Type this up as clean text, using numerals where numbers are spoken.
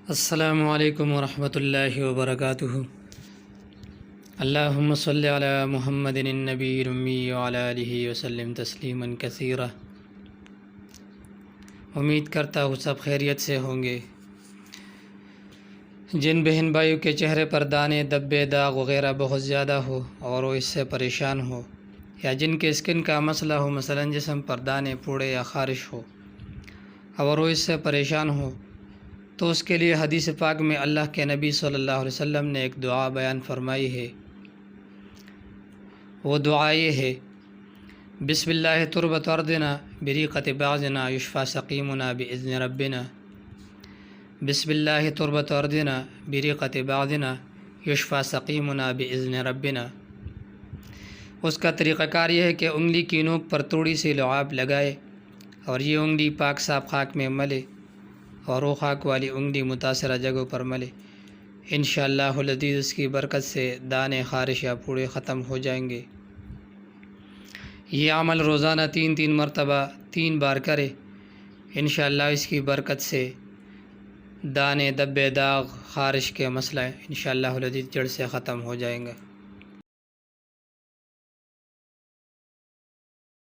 السلام علیکم ورحمۃ اللہ وبرکاتہ۔ اللہم صلی علی محمد النبی الامی وعلی آلہ وسلم تسلیما کثیرا۔ امید کرتا ہوں سب خیریت سے ہوں گے۔ جن بہن بھائیوں کے چہرے پر دانے، دبے، داغ وغیرہ بہت زیادہ ہو اور وہ اس سے پریشان ہو، یا جن کے اسکن کا مسئلہ ہو، مثلا جسم پر دانے، پھوڑے یا خارش ہو اور وہ اس سے پریشان ہو، تو اس کے لیے حدیث پاک میں اللہ کے نبی صلی اللہ علیہ وسلم نے ایک دعا بیان فرمائی ہے۔ وہ دعا یہ ہے: بسم اللہ تربت ارضنا بریقۃ بعضنا یشفی سقیمنا باذن ربنا۔ بسم اللہ تربت ارضنا بریقۃ بعضنا یشفی سقیمنا باذن ربنا۔ اس کا طریقہ کار یہ ہے کہ انگلی کی نوک پر تھوڑی سی لعاب لگائے اور یہ انگلی پاک صاف خاک میں ملے اور وہ خاک والی انگلی متاثرہ جگہوں پر ملے۔ انشاءاللہ العزیز اس کی برکت سے دانے، خارش یا پھوڑے ختم ہو جائیں گے۔ یہ عمل روزانہ 3 مرتبہ 3 بار کرے، انشاءاللہ اس کی برکت سے دانے، دبے، داغ، خارش کے مسئلہ انشاءاللہ العزیز جڑ سے ختم ہو جائیں گے۔